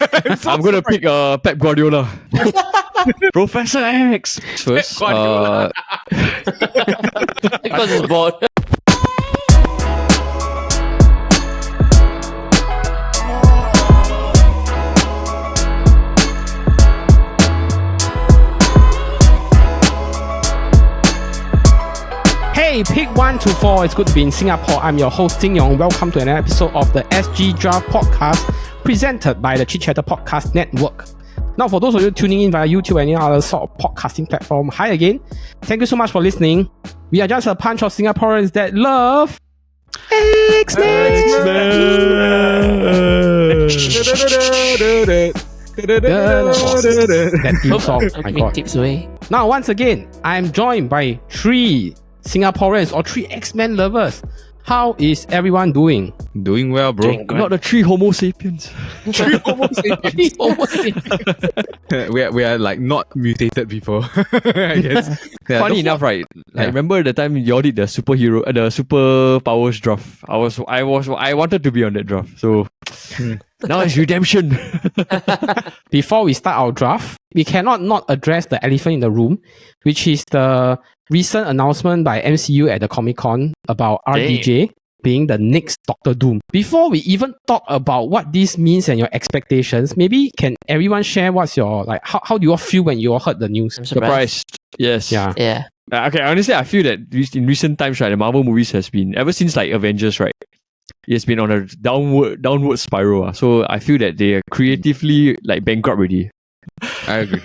I'm gonna pick Pep Guardiola. Professor X first. Because it's bored. Hey, pick 1 to 4. It's good to be in Singapore. I'm your host, Jing Yong. Welcome to another episode of the SG Draft Podcast, presented by the Chit Podcast Network. Now, for those of you tuning in via YouTube and any other sort of podcasting platform, hi again. Thank you so much for listening. We are just a bunch of Singaporeans that love X-Men. That theme song. Oh my God. Tips away. Now, once again, I'm joined by 3 Singaporeans or 3 X-Men lovers. How is everyone doing? Doing well, bro. Not the 3 Homo sapiens. 3 Homo sapiens. we are like not mutated people, I guess. Yeah, Funny enough, right? I remember the time you all did the superpowers draft. I wanted to be on that draft. So now it's redemption. Before we start our draft, we cannot not address the elephant in the room, which is the recent announcement by MCU at the Comic-Con about RDJ being the next Doctor Doom. Before we even talk about what this means and your expectations, maybe can everyone share what's your, like, how do you all feel when you all heard the news? I'm Surprised. Yes. Yeah. Yeah. Okay, honestly, I feel that in recent times, right, the Marvel movies has been, ever since like Avengers, right, it's been on a downward spiral. So I feel that they are creatively like bankrupt already. I agree.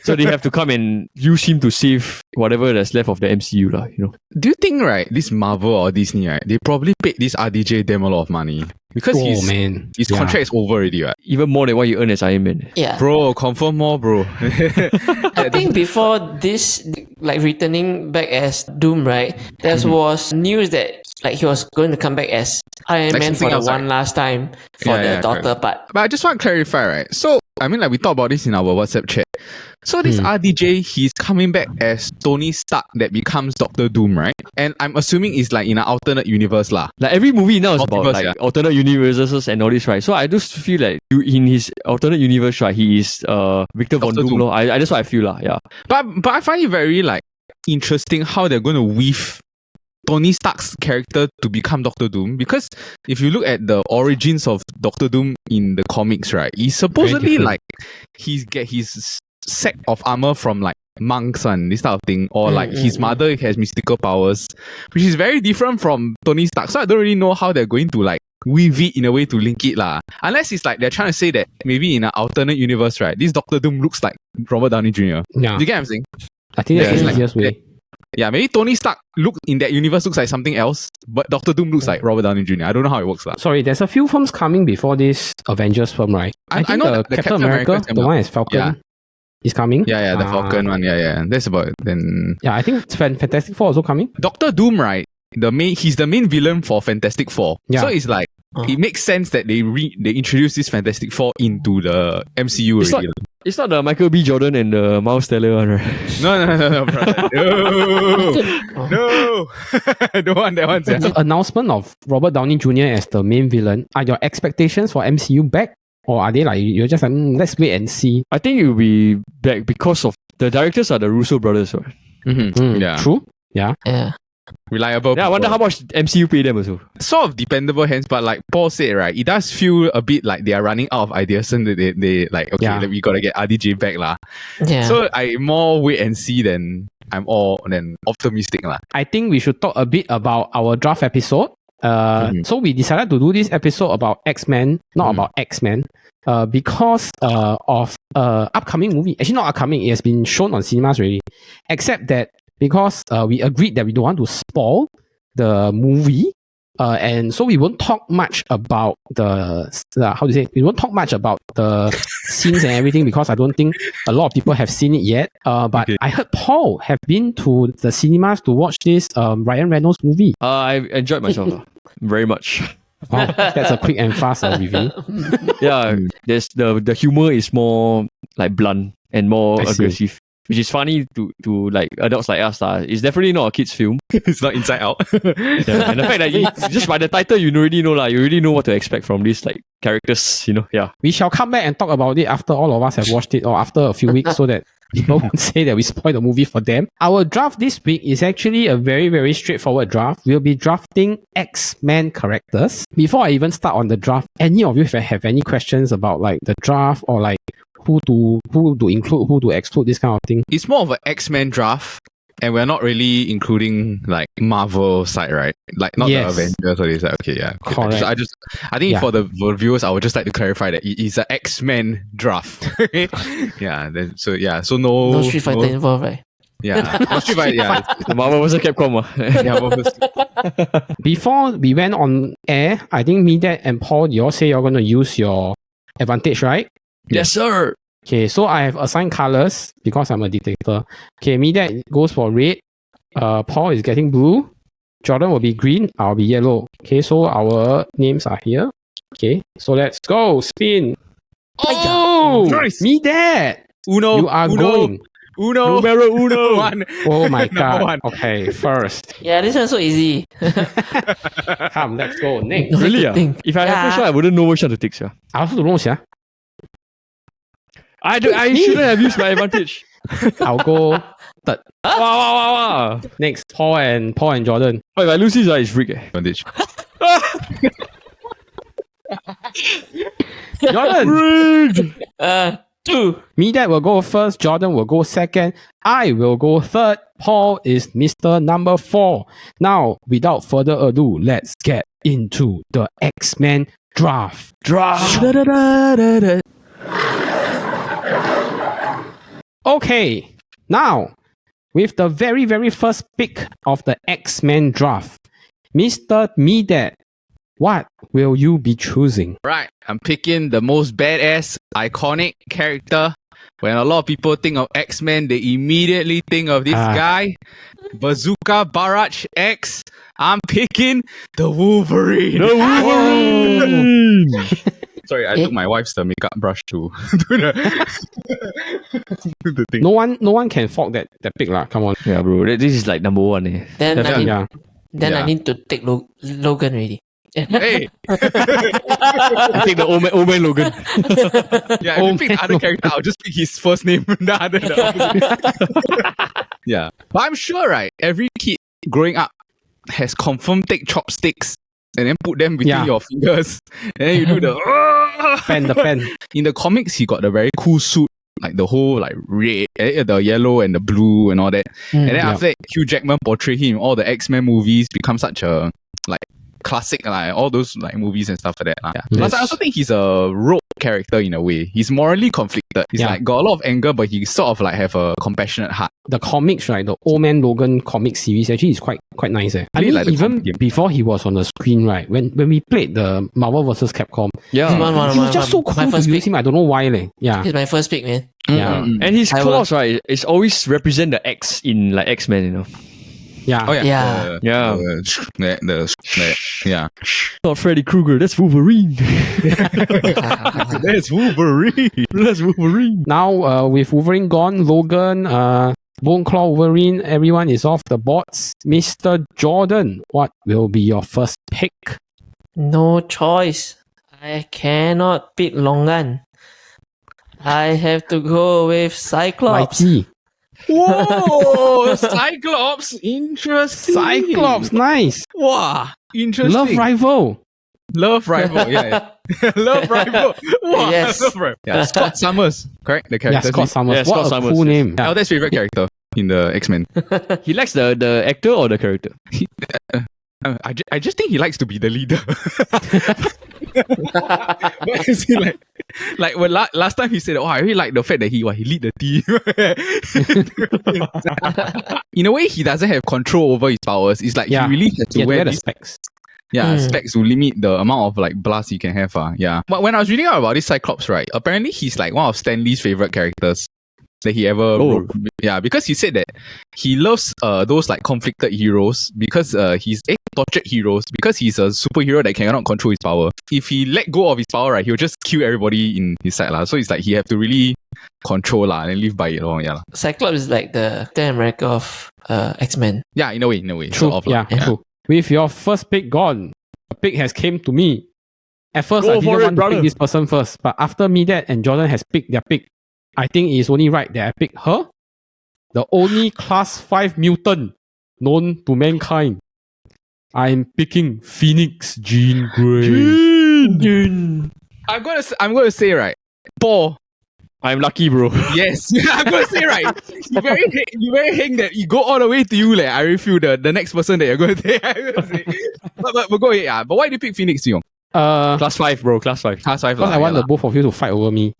So they have to come and use him to save whatever that's left of the MCU, you know. Do you think, right, this Marvel or Disney, right, they probably paid this RDJ damn a lot of money because his contract is over already, right? Even more than what you earn as Iron Man. Yeah. Bro, confirm more, bro. I think before this, like returning back as Doom, right, there was news that like he was going to come back as Iron Like Man for something the else, one right? last time for the daughter part. But I just want to clarify, right? So, I mean, like we talked about this in our WhatsApp chat. So this RDJ, he's coming back as Tony Stark that becomes Doctor Doom, right? And I'm assuming it's like in an alternate universe lah. Like every movie now is about Multiverse, like alternate universes and all this, right? So I just feel like in his alternate universe, right, he is Victor Von Dr. Doom. Doom. I that's what I feel lah. Yeah. But I find it very like interesting how they're going to weave Tony Stark's character to become Doctor Doom, because if you look at the origins of Doctor Doom in the comics, right, he's supposedly like he's get his set of armor from like monks and this type of thing, or like his mother has mystical powers, which is very different from Tony Stark. So I don't really know how they're going to like weave it in a way to link it lah. Unless it's like they're trying to say that maybe in an alternate universe, right, this Doctor Doom looks like Robert Downey Jr. Yeah. Do you get what I'm saying? I think that's Yeah, the like- easiest way. Yeah, maybe Tony Stark in that universe looks like something else, but Doctor Doom looks like Robert Downey Jr. I don't know how it works lah. Sorry, there's a few films coming before this Avengers film, right? I think know the the Captain Captain America, America the one is Falcon, is coming. Yeah, the Falcon one. Yeah. That's about it. Then Yeah, I think Fantastic Four also coming. Doctor Doom, right? He's the main villain for Fantastic Four. Yeah. So it's like it makes sense that they introduce this Fantastic Four into the MCU It's already. It's not the Michael B. Jordan and the Miles Teller one, right? No, brother. No. Don't want that one. The announcement of Robert Downey Jr. as the main villain, are your expectations for MCU back? Or are they like, you're just like, let's wait and see? I think it will be back because of the directors are the Russo brothers, right? Yeah. True? Yeah. Yeah. Reliable. Yeah, I wonder how much MCU pay them also. Sort of dependable hands, but like Paul said, right, it does feel a bit like they are running out of ideas and they like, okay, Yeah. we gotta get RDJ back lah. Yeah. So I more wait and see than I'm all then optimistic lah. I think we should talk a bit about our draft episode. So we decided to do this episode about X-Men, not about X-Men, because of upcoming movie. Actually, not upcoming. It has been shown on cinemas already. Except that because we agreed that we don't want to spoil the movie, and so we won't talk much about we won't talk much about the scenes and everything, because I don't think a lot of people have seen it yet. But I heard Paul have been to the cinemas to watch this Ryan Reynolds movie. I enjoyed myself very much. Wow, that's a quick and fast review. Yeah, there's the humor is more like blunt and more I see. aggressive. which is funny to like adults like us. It's definitely not a kid's film. It's not Inside Out. Yeah, and the fact that just by the title, you already know you already know what to expect from these like characters. Yeah. We shall come back and talk about it after all of us have watched it or after a few weeks so that people won't say that we spoiled the movie for them. Our draft this week is actually a very, very straightforward draft. We'll be drafting X-Men characters. Before I even start on the draft, any of you have any questions about like the draft or like who to include, who to exclude, this kind of thing? It's more of an X-Men draft. And we're not really including like Marvel side, right? Like not Yes. the Avengers or this. Okay, yeah. Okay. Correct. I think for the viewers, I would just like to clarify that it is an X-Men draft. Yeah. So no. No Street Fighter involved, right? Yeah. No Street Fighter. Yeah. The Marvel vs. Capcom. Yeah. Marvel. Before we went on air, I think me, Dad, and Paul, you all say you're going to use your advantage, right? Yes, sir. Okay, so I have assigned colors because I'm a dictator. Okay, me, Dad goes for red. Paul is getting blue. Jordan will be green. I'll be yellow. Okay, so our names are here. Okay, so let's go. Spin. Oh, Nice. me, Dad. Uno. You are going. Uno. Numero uno. One. Oh my Number god. one. Okay, first. Yeah, this one's so easy. Come, let's go. Next. Really? Think. If I had Yeah. first one, I wouldn't know which one to take, sir. I also don't know, sia. I shouldn't have used my advantage. I'll go third. Wow. Next, Paul and Jordan. Oh, if I lose this, it's freak. Advantage. Jordan. Rigged. 2. Me, Dad will go first. Jordan will go second. I will go third. Paul is Mr. Number 4. Now, without further ado, let's get into the X-Men draft. Okay, now, with the very, very first pick of the X-Men draft, Mr. Me, Dad, what will you be choosing? Right. I'm picking the most badass, iconic character. When a lot of people think of X-Men, they immediately think of this guy, Bazooka Barrage X. I'm picking the Wolverine. Sorry, I took my wife's makeup brush to do the thing. No one can fault that pick lah. Come on. Yeah, bro. This is like number one. Then I need, Yeah. then Yeah. I need to take Logan already. Hey, I take the old man Logan. yeah, if you pick the other character, I'll just pick his first name. Yeah. But I'm sure, right, every kid growing up has confirmed take chopsticks and then put them between Yeah. your fingers. And then you do the The pen. In the comics, he got the very cool suit, like the whole like red, the yellow and the blue and all that. And then after that, Hugh Jackman portrayed him in all the X-Men movies, become such a like classic, like all those like movies and stuff like that. Yeah. Plus, I also think he's a rogue character in a way. He's morally conflicted. He's like got a lot of anger, but he sort of like have a compassionate heart. The comics, right? The Old Man Logan comic series actually is quite nice. I Really mean, like the even comic game. before he was on the screen, right? When we played the Marvel vs. Capcom, Yeah. he was just so cool my to first use pick. him. I don't know why, leh. Yeah. He's my first pick, man. Yeah. And his I claws, right, it's always represent the X in like X-Men, you know. Yeah. Oh yeah, Yeah. Yeah. Yeah. Not Freddy Krueger, that's Wolverine. That's Wolverine. That's Wolverine. Now, with Wolverine gone, Logan, Bone Claw Wolverine, everyone is off the boards. Mr. Jordan, what will be your first pick? No choice. I cannot pick Longan. I have to go with Cyclops. Mikey. Whoa, Cyclops, interesting. Cyclops, nice. Wow, interesting. Love rival. Love rival. Yeah. Love rival. Wow, Yes. Love rival. Yeah, Scott Summers, correct? The Yeah, character. Scott Summers. Yeah, What Scott a Summers, cool yes. name. Yeah. Elder's favorite character in the X-Men. He likes the actor or the character? I just think he likes to be the leader. But you see, like when last time he said, "Oh, I really like the fact that he lead the team." In a way, he doesn't have control over his powers. It's like Yeah. he really has He to had to wear wear the this specs. specs to limit the amount of like blast he can have. Yeah. But when I was reading out about this Cyclops, right, apparently he's like one of Stan Lee's favorite characters. that he ever wrote. Yeah, because he said that he loves those like conflicted heroes because he's tortured heroes because he's a superhero that cannot control his power. If he let go of his power, right, he'll just kill everybody in his side lah. So it's like he have to really control lah and live by it. Yeah. Cyclops is like the Captain America of X-Men. Yeah, in a way. True. Sort of, yeah, true. With your first pick gone, the pick has came to me. At first, I didn't want to pick this person first, but after MUTATED and Jordan has picked their pick, I think it's only right that I pick her. The only class 5 mutant known to mankind. I'm picking Phoenix Jean Grey. Jean. I'm gonna say right, Paul. I'm lucky, bro. Yes, I'm gonna say right. You very hang that you go all the way to you. Like I refuse the next person that you're gonna take. but go ahead. Yeah. But why do you pick Phoenix, Young? Class 5, bro. Class 5. Class 5. Because I want the both of you to fight over me.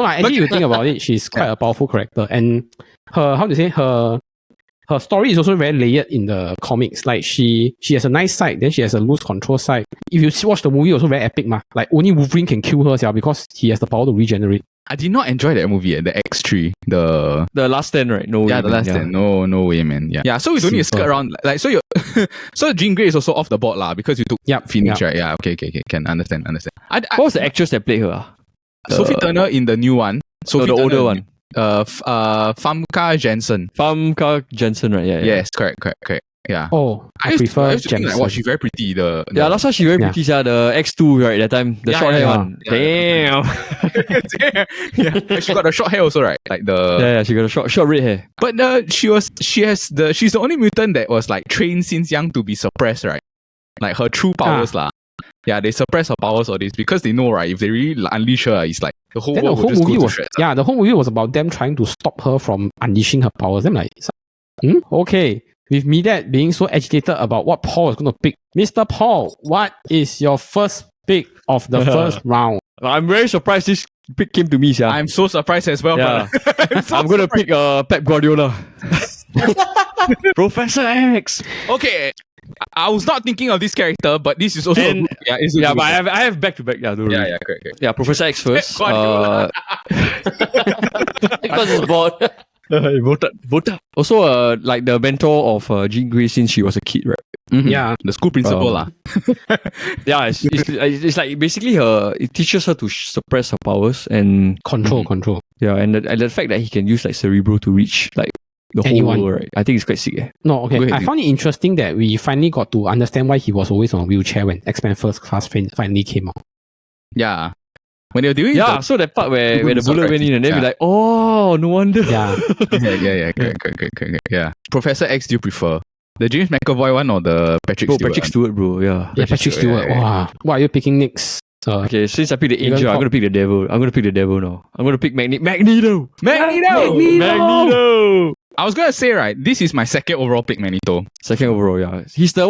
Actually, you think about it, she's quite a powerful character, and her story is also very layered in the comics. Like she has a nice side, then she has a loose control side. If you watch the movie, also very epic, like only Wolverine can kill her, because he has the power to regenerate. I did not enjoy that movie, the X3, the last stand, right? No way. Yeah, the last stand. No way, man. Yeah. So we don't need to skirt around. Like so, you so Jean Grey is also off the board lah because you took Phoenix, right? Yeah. Okay. Can understand. What was the actress that played her? Sophie Turner in the new one. The older one. Famke Janssen. Famke Janssen, right? Yeah. Yes, correct. Yeah. Oh, I prefer Janssen. Like, wow, she's very pretty. Last time she very pretty. The X2, right? That time, the short hair one. Damn. Yeah. She got the short hair also, right? Like the. Yeah. She got a short red hair. But she's the only mutant that was like trained since young to be suppressed, right? Like her true powers lah. Yeah, they suppress her powers or this because they know, right? If they really unleash her, it's like the whole world will just go to shreds. Yeah, the whole movie was about them trying to stop her from unleashing her powers. I'm like, okay. With MUTATED being so agitated about what Paul was going to pick, Mr. Paul, what is your first pick of the first round? I'm very surprised this pick came to me, yeah. I'm so surprised as well. Yeah. I'm going to pick Pep Guardiola. Professor X. Okay. I was not thinking of this character, but this is also but I have back to back. Yeah, correct. Yeah, Professor X first. Because it's bored. Voted. Also, like the mentor of Jean Grey since she was a kid, right? Mm-hmm. Yeah, the school principal lah. Yeah, it's like basically it teaches her to suppress her powers and control. Yeah, and the fact that he can use like Cerebro to reach like the whole world, right? I think it's quite sick. No, okay. I found it interesting that we finally got to understand why he was always on a wheelchair when X-Men First Class finally came out. Yeah. When they were doing so that part where the bullet went in and then we're like, oh, no wonder. Yeah. Correct. Yeah. Professor X, do you prefer the James McAvoy one or the Patrick Stewart? Patrick Stewart, bro. Yeah. Patrick Stewart. Wow. What are you picking next? Okay, since I picked the angel, I'm going to pick the devil. I'm going to pick the devil now. I'm going to pick Magneto. I was going to say, right, this is my second overall pick, Magneto. Second overall, yeah. He's the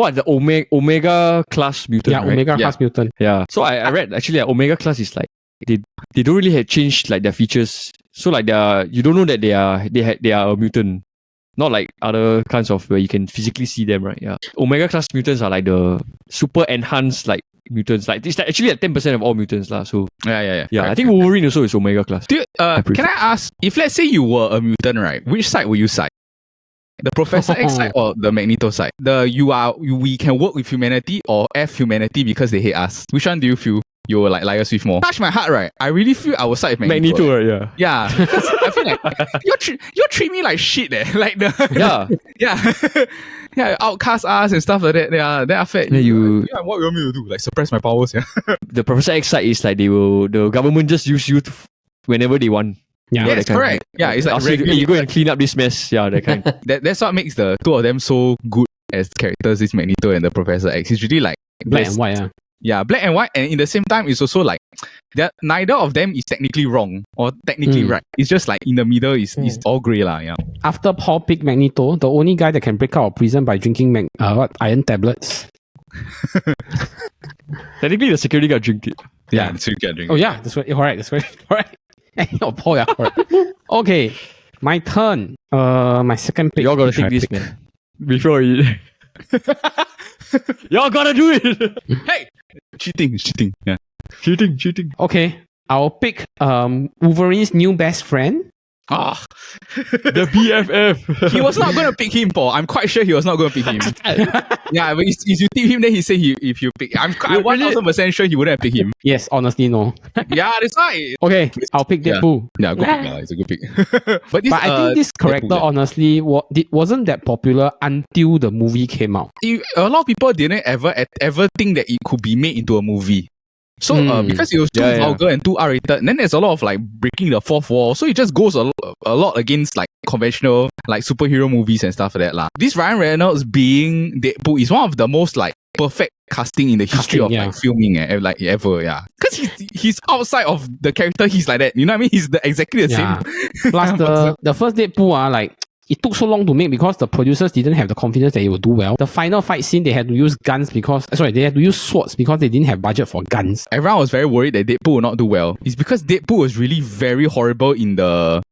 Omega class mutant, right? Omega class mutant. Yeah. So I read, actually, Omega class is like, they don't really have changed like their features. So like you don't know that they are a mutant. Not like other kinds of where you can physically see them, right? Yeah. Omega class mutants are like the super enhanced like mutants. Like it's actually like 10% of all mutants lah. So yeah. I think Wolverine also is Omega class. Dude, can I ask, if let's say you were a mutant, right? Which side will you side? The Professor X side or the Magneto side? We can work with humanity or F humanity because they hate us. Which one do you feel you will like liars with more? Touch my heart, right? I really feel I will side with Magneto. Right? Yeah. Yeah. I feel like you treat me like shit, like the yeah, outcast us and stuff like that. Yeah, then after that, what you want me to do? Like suppress my powers? Yeah. The Professor X side is like the government just use you whenever they want. Yeah, yes, correct. Yeah, it's like you go and clean up this mess. Yeah, that kind. That's what makes the two of them so good as characters. This Magneto and the Professor X. It's really like black and white. Yeah, black and white, and in the same time, it's also like that neither of them is technically wrong or technically right. It's just like in the middle is all grey lah. Yeah. After Paul picked Magneto, the only guy that can break out of prison by drinking iron tablets. Technically, the security guard drink it. Yeah, the security guard drink. Oh yeah, that's right. All right. Oh, Paul, yeah. All right. Okay, my turn. My second pick. Y'all gotta take this, man. Before you. Y'all gotta do it. Hey, cheating. Yeah, cheating. Okay, I'll pick Wolverine's new best friend. Ah, The BFF. he was not going to pick him, Paul. I'm quite sure he was not going to pick him. Yeah, but if you tip him, then he say if you pick. I'm 1000% sure he wouldn't have picked him. Yes, honestly, no. Yeah, that's why. Okay, I'll pick Yeah. Deadpool. Yeah, good pick. It's a good pick. but this, But I think this character, Deadpool, honestly, wasn't that popular until the movie came out. a lot of people didn't ever think that it could be made into a movie. So because it was too vulgar and too R-rated, and then there's a lot of like breaking the fourth wall. So it just goes a lot against like conventional like superhero movies and stuff like that lah. This Ryan Reynolds being Deadpool is one of the most like perfect casting in the history of like filming like ever. Yeah, because he's outside of the character. He's like that. You know what I mean? He's exactly the same. Plus the first Deadpool like. It took so long to make because the producers didn't have the confidence that it would do well. The final fight scene, they had to use guns they had to use swords because they didn't have budget for guns. Everyone was very worried that Deadpool would not do well. It's because Deadpool was really very horrible in the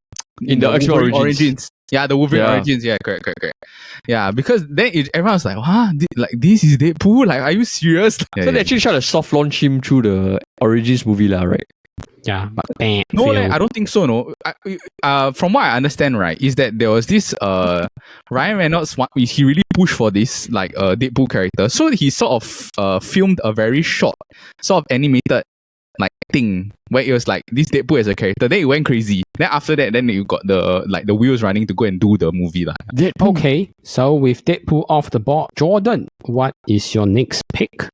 X-Men Origins. Yeah, the Wolverine Origins. Yeah, correct. Yeah, because then everyone was like, "Wow, this is Deadpool? Like, are you serious?" So they actually tried to soft launch him through the Origins movie lah, right? Yeah, but no, I don't think so. No, from what I understand, right, is that there was this Ryan Reynolds. He really pushed for this like Deadpool character, so he sort of filmed a very short, sort of animated like thing where it was like this Deadpool as a character. Then it went crazy. Then after that, then you got the wheels running to go and do the movie lah. Okay, so with Deadpool off the board, Jordan, what is your next pick?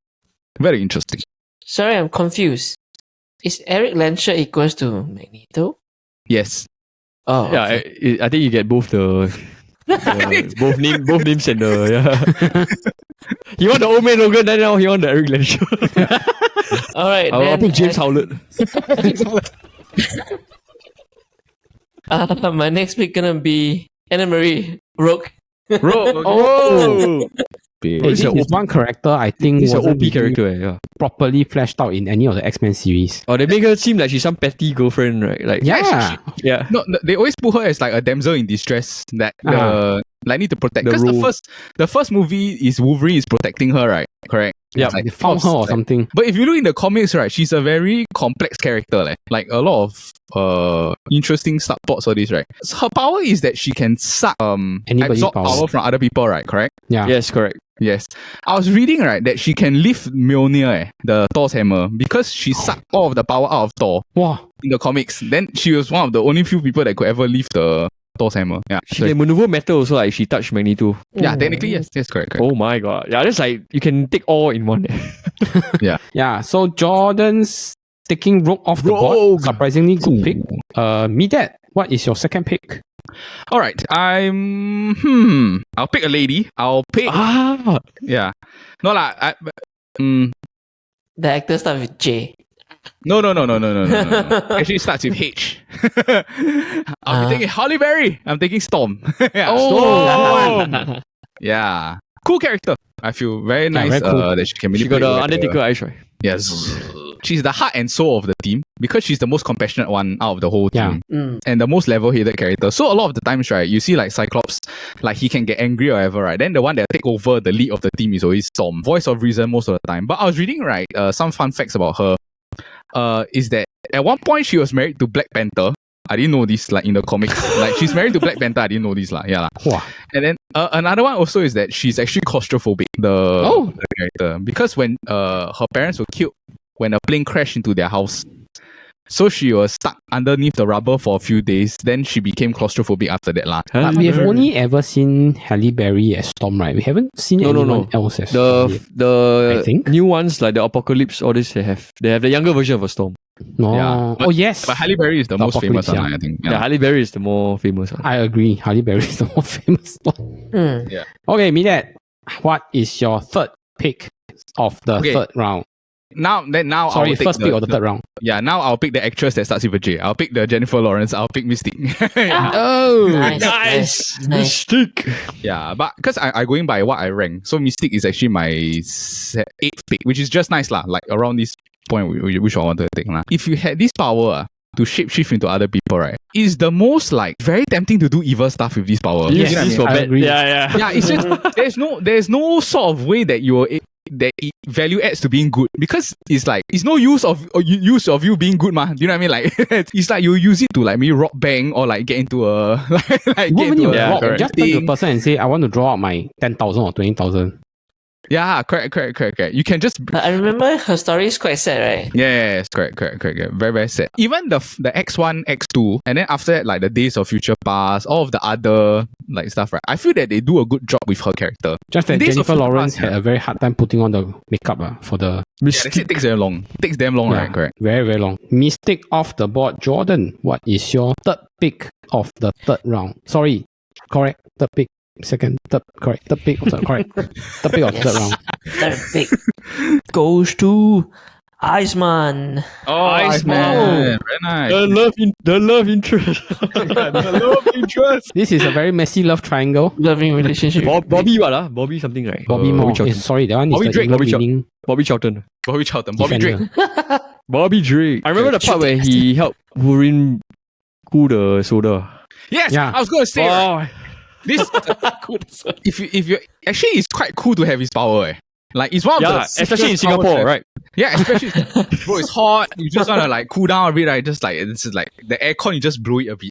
Very interesting. Sorry, I'm confused. Is Eric Lensher equals to Magneto? Yes. Oh, Yeah, okay. I think you get both both names and he want the old man Logan, then now he want the Eric Lensher. All right. I'll pick James Howlett. My next pick gonna be Anna Marie Rogue. Oh, This is one character I think he's an wasn't OP character. Yeah. properly fleshed out in any of the X-Men series. Oh, they make her seem like she's some petty girlfriend, right? Like yeah. No, they always put her as like a damsel in distress that like need to protect. Because the first movie is Wolverine is protecting her, right? Correct. Yeah, they found her or something. But if you look in the comics, right, she's a very complex character. Like a lot of interesting subplots for this, right? So her power is that she can suck absorb power from other people, right? Correct? Yeah. Yes, correct. Yes. I was reading, right, that she can lift Mjolnir, the Thor's hammer, because she sucked all of the power out of Thor. Wow. In the comics. Then she was one of the only few people that could ever lift the Thor's hammer. Yeah. She can maneuver metal also, like she touched Magneto. Yeah, technically, yes. Yes, correct. Oh my god. Yeah, that's like you can take all in one. Yeah, so Jordan's taking Rogue off the board. Surprisingly good pick. Midat, what is your second pick? All right. I'll pick a lady. I'll pick yeah. No lah. The actor starts with J. No. Actually, it starts with H. I'll be taking Halle Berry. I'm taking Storm. Yeah. Storm. Yeah. Cool character. I feel very nice very cool. that she can She got manipulate the Undertaker eyes, right? Yes. She's the heart and soul of the team because she's the most compassionate one out of the whole team and the most level-headed character. So a lot of the times, right, you see like Cyclops, like he can get angry or whatever, right? Then the one that take over the lead of the team is always Storm, voice of reason most of the time. But I was reading, right, some fun facts about her. Is that at one point she was married to Black Panther. I didn't know this, like in the comics. Like she's married to Black Panther. I didn't know this, lah. Yeah, lah. And then another one also is that she's actually claustrophobic. The character, because when her parents were killed when a plane crashed into their house, so she was stuck underneath the rubber for a few days. Then she became claustrophobic after that, lah. But we have only ever seen Halle Berry as Storm, right? We haven't seen anyone else as Storm yet. The new ones like the Apocalypse, all this they have the younger version of a Storm. No. Yeah. Oh yes. But Halle Berry is the most famous one, I think. Yeah, Halle Berry is the more famous one. I agree. Halle Berry is the more famous one. Yeah. Okay, Midat, what is your third pick of the third round? Now Sorry, first pick of the third round. Yeah, now I'll pick the actress that starts with a J. I'll pick the Jennifer Lawrence. I'll pick Mystique. Oh, Nice. Mystique. Yeah, but because I going by what I rank, so Mystique is actually my 8th pick, which is just nice lah. Like around this point which I wanted to take lah. If you had this power to shapeshift into other people, right, it's the most like very tempting to do evil stuff with this power. Yes, I agree. Yeah, it's just there's no sort of way that you're value adds to being good because it's like it's no use of you being good, man. You know what I mean? Like it's like you use it to like maybe rob bank or like get into a like What get when into you a rob, just turn to the person and say, I want to draw out my 10,000 or 20,000. yeah, correct. You can just I remember her story is quite sad, right? yes, correct. Yeah. Very, very sad. Even the X1, X2, and then after that, like the Days of Future Past, all of the other like stuff, right? I feel that they do a good job with her character. Just that Days of Jennifer Future Lawrence Past, had a very hard time putting on the makeup for the... they say it takes very long. It takes damn long, right? Correct. Very, very long. Mistake off the board. Jordan, what is your third pick of the third round? Sorry, correct. Third pick. Second, third, correct. Third pick of the correct. Third pick of the third round. Third pick goes to Iceman. Oh, Iceman. Very nice. The love interest. The love interest. This is a very messy love triangle. Loving relationship. Bobby what? Bobby something, right? Bobby Moore. Charlton. Sorry, that one Bobby is the Drake, English Bobby Char- meaning Bobby Charlton. Bobby Charlton. Bobby Drake. defender. Bobby Drake. I remember the part where he helped Wolverine cool the soda. Yes, Yeah. I was going to say right, Oh, this. if you actually, it's quite cool to have his power. Like it's one of yeah, the especially in simplest powers, Singapore, right? right? Yeah, especially bro, it's hot. You just wanna like cool down a bit, right? Just like it's just like the aircon, you just blow it a bit.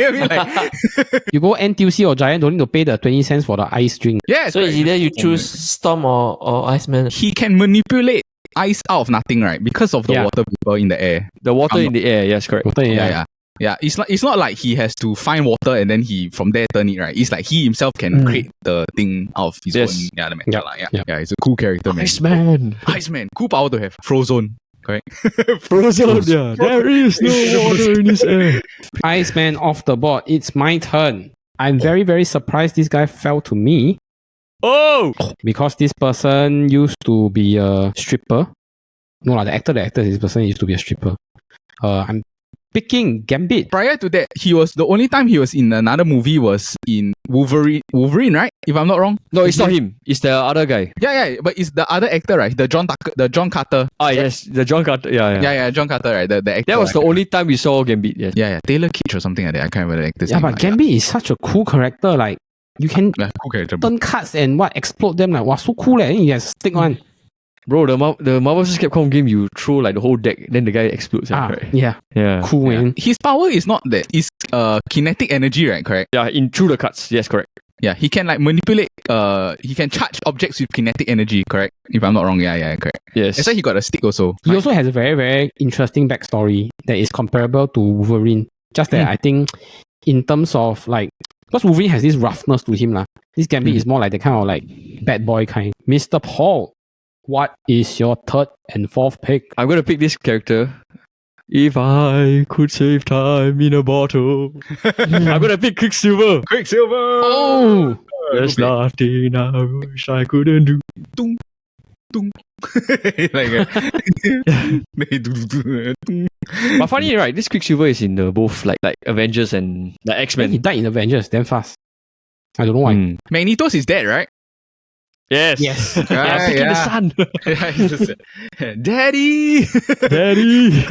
I mean, like, You go NTUC or Giant, don't need to pay the 20 cents for the ice drink. yeah. So it's either you choose Storm or Iceman. He can manipulate ice out of nothing, right? Because of the Yeah. water vapor in the air. The water in the air, yes, correct. Water, Yeah. It's not like he has to find water and then he from there turn it, right? It's like he himself can create the thing out of his Yes. own. Yeah, the metal. Yep. Yeah, it's a cool character, man. Iceman. Iceman, cool power to have. Frozone, correct? Frozen, yeah. There is no water in this air. Iceman off the board. It's my turn. I'm very, very surprised this guy fell to me Oh! because this person used to be a stripper. No, the actor, this person used to be a stripper. I'm picking Gambit. Prior to that, the only time he was in another movie was in Wolverine, right? If I'm not wrong. No, it's not him. It's the other guy. Yeah, but it's the other actor, right? The John Carter. Ah, yes. The John Carter. Yeah. Yeah, John Carter, right? The actor. That was the right? only time we saw Gambit, yes. Yeah, Taylor Kitsch or something like that. I can't remember the actor's Yeah, name. but Gambit is such a cool character. Like, you can Yeah, cool character. Bro. turn cards and explode them. Like, wow, so cool. And he has stick one. Bro, the Marvel vs. Capcom game, you throw like the whole deck, then the guy explodes, right? Yeah. Yeah. Cool, man. His power is not that. It's kinetic energy, right? Correct. Yeah, through the cards. Yes, correct. Yeah, he can like manipulate. He can charge objects with kinetic energy. Correct. If I'm not wrong. Yeah, correct. Yes. That's why he got a stick also. He also has a very, very interesting backstory that is comparable to Wolverine. Just that I think in terms of like, because Wolverine has this roughness to him. This Gambit is more like the kind of like bad boy kind. Mr. Paul, what is your third and fourth pick? I'm going to pick this character. If I could save time in a bottle. I'm going to pick Quicksilver. Quicksilver. Oh! There's nothing I wish I couldn't do. Tung. Like, But funny, right? This Quicksilver is in the both like Avengers and the He X-Men. died in Avengers damn fast. I don't know why. Mm. Magnetos is dead, right? Yes. Yes. Yeah, picking the sun. Yeah, he just said, Daddy. Daddy.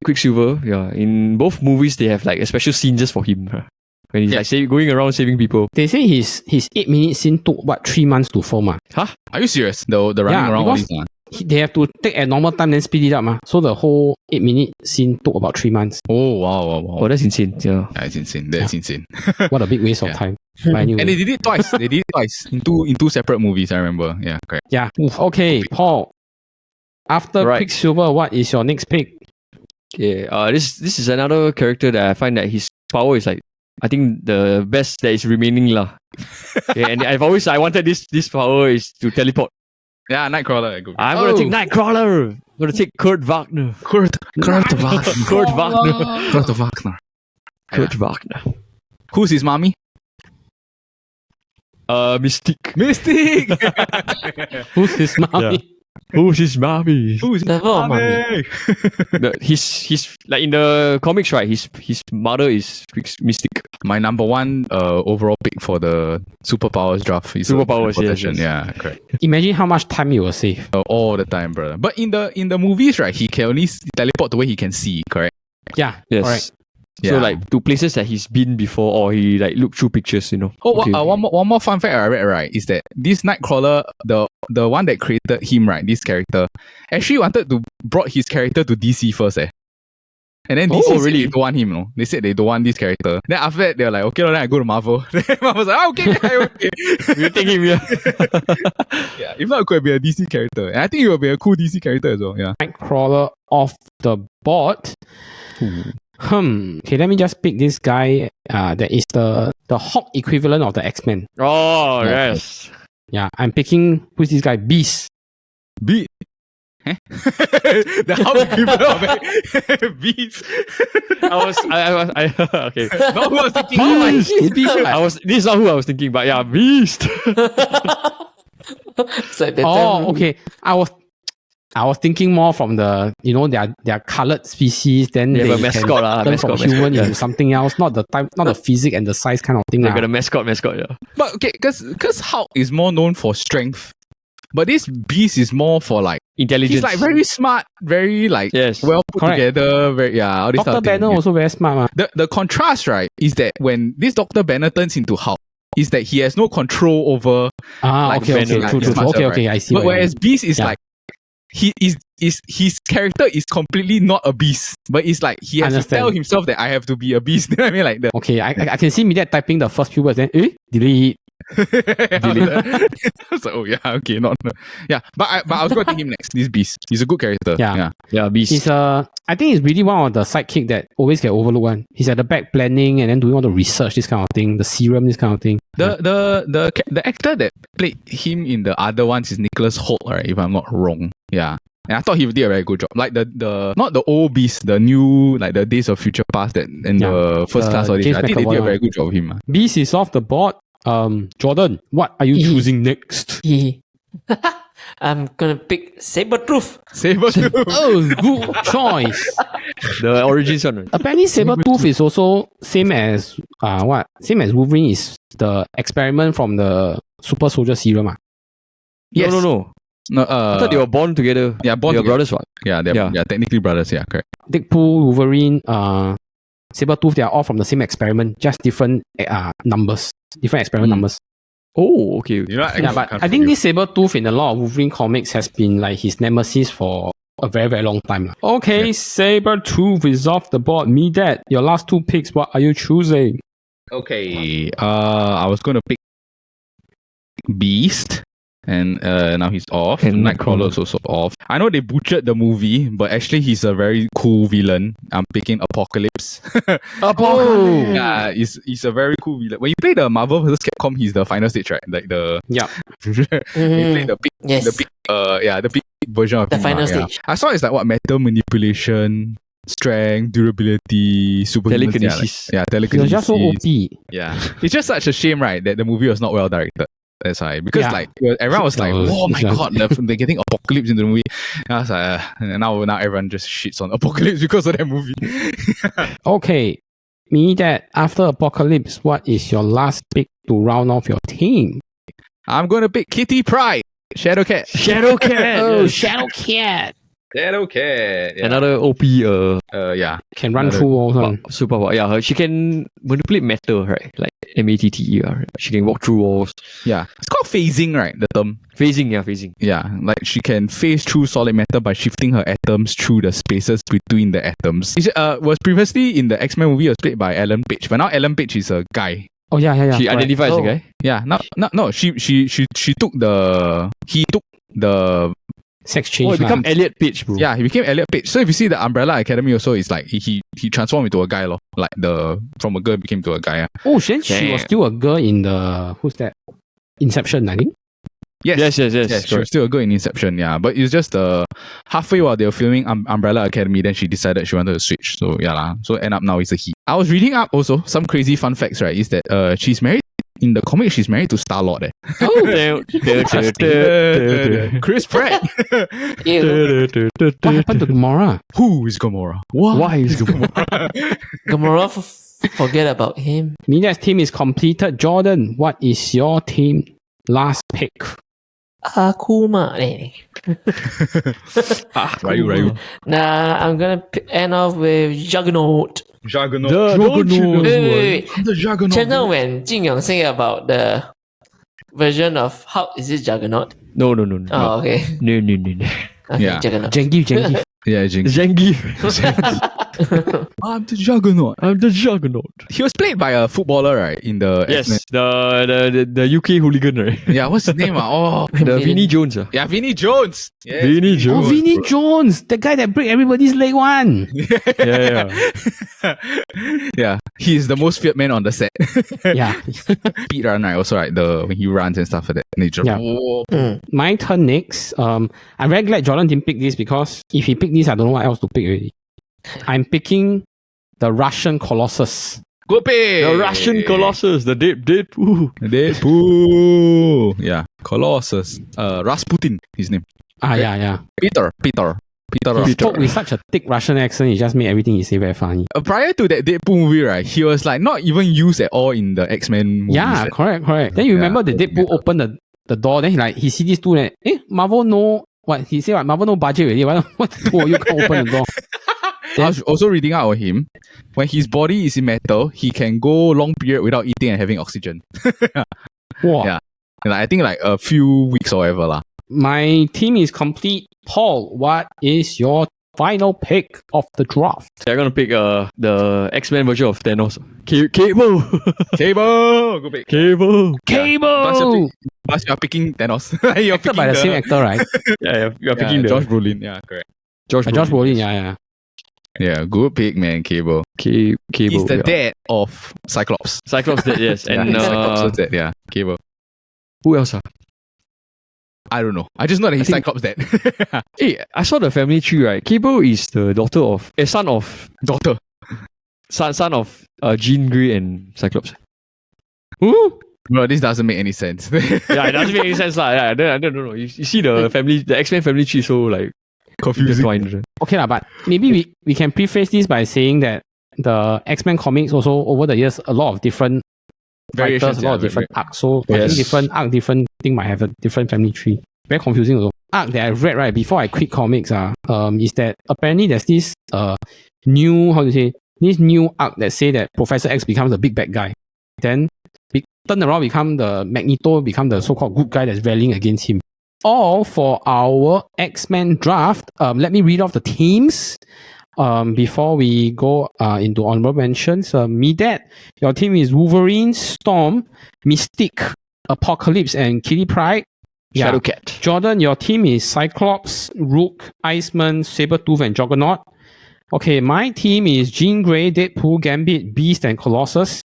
Quicksilver, yeah. In both movies, they have like a special scene just for him. When he's like going around saving people. They say his 8-minute scene took 3 months to film. Huh? Are you serious? The running Yeah, around all because- this. They have to take at normal time then speed it up. So the whole 8-minute scene took about 3 months. Oh wow. Oh, that's insane. Yeah. That's insane. That's insane. What a big waste of Yeah. time. But anyway. And they did it twice. in two separate movies. I remember. Yeah, correct. Yeah. Okay, Paul. After Right. Quicksilver, what is your next pick? Okay. This is another character that I find that his power is like, I think the best that is remaining lah. Okay, and I wanted this power is to teleport. Yeah, Nightcrawler. I'm gonna take Nightcrawler. I'm gonna take Kurt Wagner. Kurt Wagner. Kurt Wagner. Kurt Wagner. Kurt Wagner. Who's his mommy? Mystique. Mystic. Who's his mommy? Who's his mommy? Who's Never a mommy. He's like in the comics, right? His mother is Mystique. My number one overall pick for the superpowers draft is Superpowers, yes, teleportation. yes. Yeah, correct. Imagine how much time you will save. All the time, brother. But in the movies, right, he can only teleport to where he can see. Correct. Yeah. Yes. Correct. So like to places that he's been before, or he like looked through pictures, you know. Oh, one more fun fact I read, right, is that this Nightcrawler, the one that created him, right, this character, actually wanted to brought his character to DC first, And then DC said they don't want him, no? They said they don't want this character. Then after that, they were like, okay, then I go to Marvel. Then Marvel's like, okay. You take him, yeah. Yeah, if not, it could be a DC character. And I think it will be a cool DC character as well, yeah. Nightcrawler off the board. Okay, let me just pick this guy. That is the Hawk equivalent of the X-Men. Oh, yes. Yeah, I'm picking, who's this guy? Beast. The Hawk equivalent of Beast. Okay. Not who I was thinking. This is not who I was thinking, but yeah, Beast. It's like that Okay. I was thinking more from the, their coloured species, then they they have a mascot, can turn from human into something else, not the physics and the size kind of thing. They got a mascot, yeah. But okay, because Hulk is more known for strength, but this Beast is more for like intelligence. He's like very smart, very like well put together. Very all this Dr. Banner also very smart. The contrast, right, is that when this Dr. Banner turns into Hulk, is that he has no control over true. Okay, I see. But whereas Beast is like his character is completely not a beast, but it's like he has to tell himself that I have to be a beast. You know what I mean? Like okay, I can see me that typing the first few words, then delete. So but I was going to take him next. This Beast, he's a good character. Beast. He's I think he's really one of the sidekick that always get overlooked one. He's at the back planning and then doing all the research, this kind of thing, the serum, this kind of thing. The actor that played him in the other ones is Nicholas Hoult, right? If I'm not wrong. Yeah. And I thought he did a very good job. Like the not the old Beast, the new, like the Days of Future Past that in the first class audition. I think they did a very good job of him. Beast is off the board. Jordan, what are you choosing next? I'm gonna pick Sabretooth. Oh, good choice. The Origins one. Apparently Sabretooth is also same as Wolverine is the experiment from the super soldier serum. Yes. No. I thought they were born together. Yeah, they were brothers, what? Yeah, they're technically brothers, yeah, correct. Deadpool, Wolverine, Sabretooth, they are all from the same experiment, just different numbers. Different experiment numbers. Oh, okay. But I think this Sabretooth in a lot of Wolverine comics has been like his nemesis for a very, very long time. Okay, Sabretooth is off the board. Me that. Your last two picks, what are you choosing? Okay. I was gonna pick Beast. And now he's off. And Nightcrawler is also off. I know they butchered the movie, but actually he's a very cool villain. I'm picking Apocalypse. Apocalypse! Yeah, he's a very cool villain. When you play the Marvel vs. Capcom, he's the final stage, right? Like the you play the big version of the final stage. I saw it's like what metal manipulation, strength, durability, telekinesis. Telekinesis. You're just so OP. Yeah, it's just such a shame, right, that the movie was not well directed. That's why, because everyone was like, "Oh my god, they're getting Apocalypse in the movie." And I was like, and now everyone just shits on Apocalypse because of that movie. Okay, me that after Apocalypse, what is your last pick to round off your team? I'm gonna pick Kitty Pryde, Shadowcat. Oh, Shadowcat. Yeah. Another OP. Can run through walls. Superpower. Yeah, she can manipulate matter, right? Like MATTE. Right? She can walk through walls. Yeah, it's called phasing, right? The term. Phasing. Yeah, like she can phase through solid matter by shifting her atoms through the spaces between the atoms. It was previously in the X-Men movie, was played by Alan Page, but now Alan Page is a guy. Oh yeah. She identifies as a guy. Yeah, no. He took the sex change. Oh, he became Elliot Page, bro. Yeah, he became Elliot Page. So if you see the Umbrella Academy also, it's like he transformed into a guy, like from a girl became to a guy. Oh, then she was still a girl in the who's that? Inception, I think. Yes. She was still a girl in Inception, yeah. But it's just halfway while they were filming Umbrella Academy, then she decided she wanted to switch. So so end up now it's a he. I was reading up also some crazy fun facts, right? Is that she's married. In the comic, she's married to Star-Lord. Oh, Chris Pratt. What happened to Gamora? Who is Gamora? Why is Gamora? Gamora, forget about him. Mina's team is completed. Jordan, what is your team last pick? Akuma. Ryu. Nah, I'm gonna end off with Juggernaut. Juggernaut. Don't you know? Wait. I'm the Juggernaut. Just now when Jin Yong say about the version of how is it Juggernaut? No. Oh, okay. No. Okay, Yeah. Juggernaut. Zangief. Yeah, Jinx. Zangief. I'm the Juggernaut. I'm the Juggernaut. He was played by a footballer, right? In the X-Men. Yes, the UK hooligan, right? Yeah, what's his name? Oh, The Vinnie Jones. yeah, Vinnie Jones. Yes. Vinnie Oh, Jones. Vinnie Jones, the guy that break everybody's leg one. Yeah. Yeah, he's the most feared man on the set. Yeah. Speed run, right? Also, right? When he runs and stuff like that. And he just, Yeah. whoa. My turn next. I'm very glad Jordan didn't pick this because if he picked this, I don't know what else to pick already. I'm picking the Russian Colossus. Good pick. The Russian Colossus, the Deadpool. Deadpool. Yeah, Colossus. Rasputin, his name. Yeah. Peter. He Rasputin. spoke with such a thick Russian accent, he just made everything he said very funny. Prior to that Deadpool movie, right, he was like not even used at all in the X-Men movies. Yeah, correct. Then you remember the Deadpool opened the door, then he see these two, and Marvel no what he said, Marvel no budget already. What the two of you can't open the door? I was also reading out of him. When his body is in metal, he can go long period without eating and having oxygen. Wow. Yeah. And I think like a few weeks or whatever lah. My team is complete. Paul, what is your final pick of the draft? They're gonna pick the X-Men version of Thanos. Cable. Cable! Go pick. Cable. Cable! Plus you're picking Thanos. You're Acted by the same actor, right? Yeah, you're picking Josh the Brolin. Yeah, correct. Josh Brolin, yeah. Yeah, good pick, man. Cable. Cable. He's the yeah. dad of Cyclops. Cyclops dead, yes. And Cyclops is dead. Yeah, Cable. who else? I don't know. I just know that he's think- Cyclops dead. Hey, I saw the family tree, right? Cable is the son of Daughter. son of Jean Grey and Cyclops. Who? Bro, this doesn't make any sense. Yeah, it doesn't make any sense, lah. Yeah, I don't know. You see the X-Men family tree, so like Confusing. intertwined. Okay, but maybe we can preface this by saying that the X-Men comics also over the years a lot of different Variations, writers, a lot of yeah, different arcs. So I Yes. think different arc, different thing might have a different family tree. Very confusing also. Arc that I read right before I quit comics is that apparently there's this new this new arc that say that Professor X becomes the big bad guy. Then turn around become the Magneto become the so-called good guy that's rallying against him. All for our X-Men draft. Let me read off the teams before we go into honorable mentions. Medat, your team is Wolverine, Storm, Mystique, Apocalypse, and Kitty Pryde. Yeah. Shadowcat. Jordan, your team is Cyclops, Rook, Iceman, Sabretooth, and Juggernaut. Okay, my team is Jean Grey, Deadpool, Gambit, Beast, and Colossus.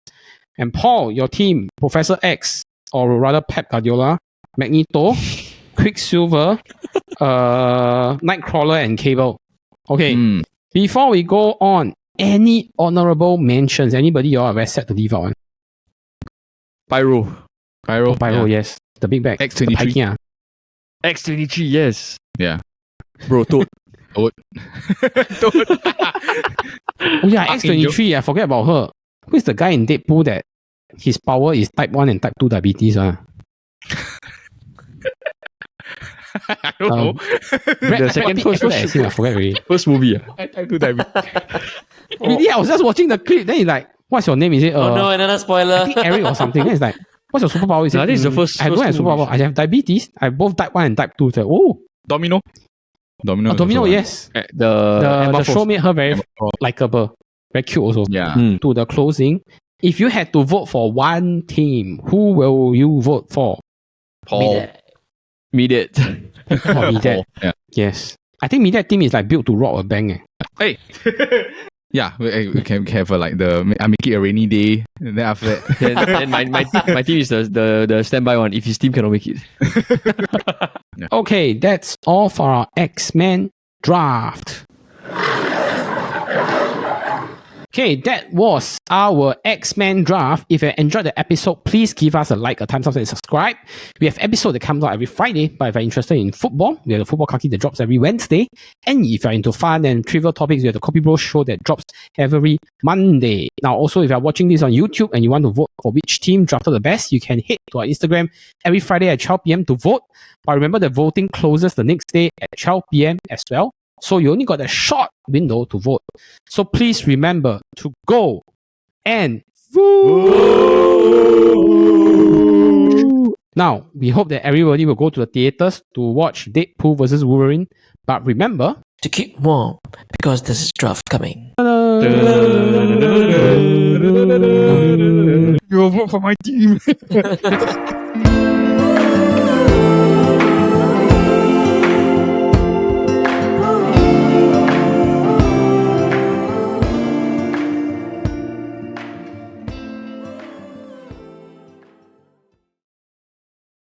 And Paul, your team, Professor X, or rather Pep Guardiola, Magneto, Quicksilver, Nightcrawler, and Cable. Okay, before we go on, any honorable mentions? Anybody you all are very set to leave out? Pyro. Pyro, yes. The big bag. X23. The Pikey, ah. X23, yes. Yeah. Bro, Toad. Oh yeah, X23, I forget about her. Who is the guy in Deadpool that his power is type 1 and type 2 diabetes? I don't know. The second first I forget already. First movie. I do that. Really, I was just watching the clip, then he's like, what's your name? Is it Oh no, another I spoiler. think Eric or something. Then it's like, what's your superpower? He said, Nah, this is the first- I don't first have superpower. movie. I have diabetes. I have both type 1 and type 2. It's like, oh, Domino. Domino. is Domino, also one. yes. The The Emma show Frost. made her very likable. Very cute also. Yeah. To the closing, if you had to vote for one team, who will you vote for? Paul. Medat. Oh, Medat. Yeah. Yes. I think Medat team is like built to rob a bank. Hey. Yeah, we can have like I make it a rainy day, and then after that, then my team is the standby one if his team cannot make it. Okay, that's all for our X-Men draft. Okay, that was our X-Men draft. If you enjoyed the episode, please give us a like, a thumbs up, and subscribe. We have episode that comes out every Friday, but if you're interested in football, we have the football kaki that drops every Wednesday. And if you're into fun and trivial topics, we have the Copy Bro show that drops every Monday. Now, also, if you're watching this on YouTube and you want to vote for which team drafted the best, you can head to our Instagram every Friday at 12 p.m. to vote. But remember, the voting closes the next day at 12 p.m. as well. So you only got a short window to vote. So please remember to go and vote. Now, we hope that everybody will go to the theaters to watch Deadpool versus Wolverine. But remember To keep warm, because there's a draft coming. You vote for my team.